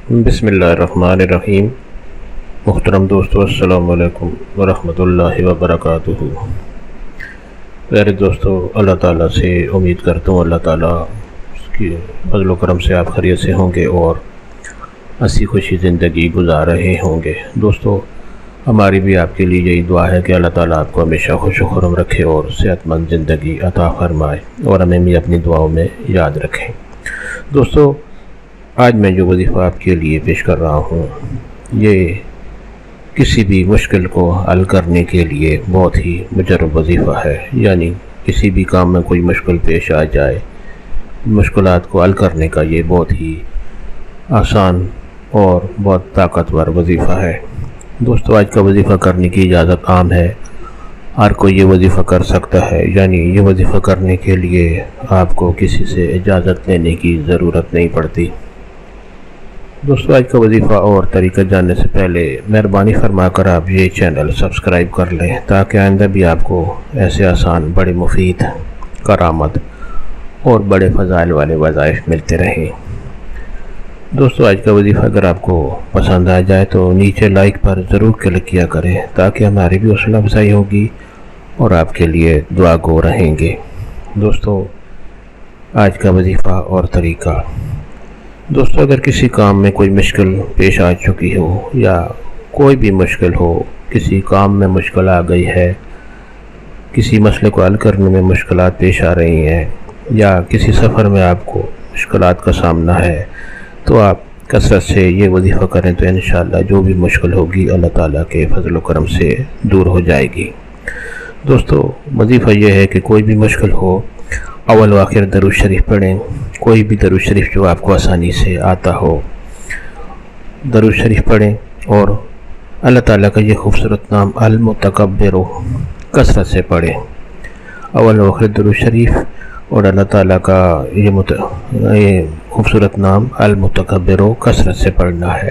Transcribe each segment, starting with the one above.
بسم اللہ الرحمن الرحیم۔ محترم دوستو، السلام علیکم ورحمۃ اللہ وبرکاتہ۔ پیارے دوستو، اللہ تعالیٰ سے امید کرتا ہوں اللہ تعالیٰ اس کی فضل و کرم سے آپ خیریت سے ہوں گے اور ہنسی خوشی زندگی گزار رہے ہوں گے۔ دوستو، ہماری بھی آپ کے لیے یہی دعا ہے کہ اللہ تعالیٰ آپ کو ہمیشہ خوش و خرم رکھے اور صحت مند زندگی عطا فرمائے، اور ہمیں بھی اپنی دعاؤں میں یاد رکھیں۔ دوستو، آج میں جو وظیفہ آپ کے لیے پیش کر رہا ہوں، یہ کسی بھی مشکل کو حل کرنے کے لیے بہت ہی مجرب وظیفہ ہے۔ یعنی کسی بھی کام میں کوئی مشکل پیش آ جائے، مشکلات کو حل کرنے کا یہ بہت ہی آسان اور بہت طاقتور وظیفہ ہے۔ دوستو، آج کا وظیفہ کرنے کی اجازت عام ہے، ہر کوئی یہ وظیفہ کر سکتا ہے۔ یعنی یہ وظیفہ کرنے کے لیے آپ کو کسی سے اجازت لینے کی ضرورت نہیں پڑتی۔ دوستو، آج کا وظیفہ اور طریقہ جاننے سے پہلے مہربانی فرما کر آپ یہ چینل سبسکرائب کر لیں، تاکہ آئندہ بھی آپ کو ایسے آسان، بڑے مفید، کرامت اور بڑے فضائل والے وظائف ملتے رہیں۔ دوستو، آج کا وظیفہ اگر آپ کو پسند آ جائے تو نیچے لائک پر ضرور کلک کیا کریں، تاکہ ہماری بھی حوصلہ افزائی ہوگی اور آپ کے لیے دعا گو رہیں گے۔ دوستو، آج کا وظیفہ اور طریقہ۔ دوستو، اگر کسی کام میں کوئی مشکل پیش آ چکی ہو یا کوئی بھی مشکل ہو، کسی کام میں مشکل آ گئی ہے، کسی مسئلے کو حل کرنے میں مشکلات پیش آ رہی ہیں، یا کسی سفر میں آپ کو مشکلات کا سامنا ہے، تو آپ کثرت سے یہ وظیفہ کریں تو انشاءاللہ جو بھی مشکل ہوگی اللہ تعالیٰ کے فضل و کرم سے دور ہو جائے گی۔ دوستو، وظیفہ یہ ہے کہ کوئی بھی مشکل ہو، اول و آخر درود شریف پڑھیں۔ کوئی بھی درود شریف جو آپ کو آسانی سے آتا ہو، درود شریف پڑھیں، اور اللہ تعالیٰ کا یہ خوبصورت نام المتکبر کثرت سے پڑھیں۔ اول و آخر درود شریف اور اللہ تعالیٰ کا یہ خوبصورت نام المتکبر کثرت سے پڑھنا ہے۔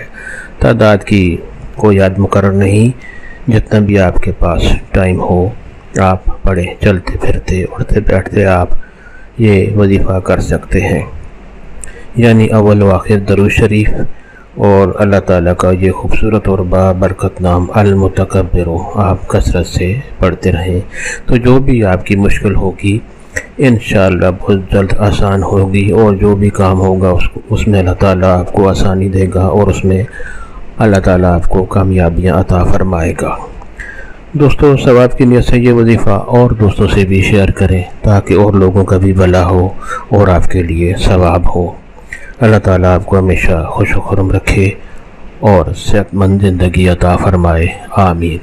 تعداد کی کوئی عدد مقرر نہیں، جتنا بھی آپ کے پاس ٹائم ہو آپ پڑھیں۔ چلتے پھرتے اٹھتے بیٹھتے آپ یہ وظیفہ کر سکتے ہیں۔ یعنی اول و آخر درود شریف اور اللہ تعالیٰ کا یہ خوبصورت اور بابرکت نام المتکبر آپ کثرت سے پڑھتے رہیں، تو جو بھی آپ کی مشکل ہوگی انشاءاللہ بہت جلد آسان ہوگی، اور جو بھی کام ہوگا اس میں اللہ تعالیٰ آپ کو آسانی دے گا، اور اس میں اللہ تعالیٰ آپ کو کامیابیاں عطا فرمائے گا۔ دوستو، ثواب کی نیت سے یہ وظیفہ اور دوستوں سے بھی شیئر کریں، تاکہ اور لوگوں کا بھی بھلا ہو اور آپ کے لیے ثواب ہو۔ اللہ تعالیٰ آپ کو ہمیشہ خوش و خرم رکھے اور صحت مند زندگی عطا فرمائے، آمین۔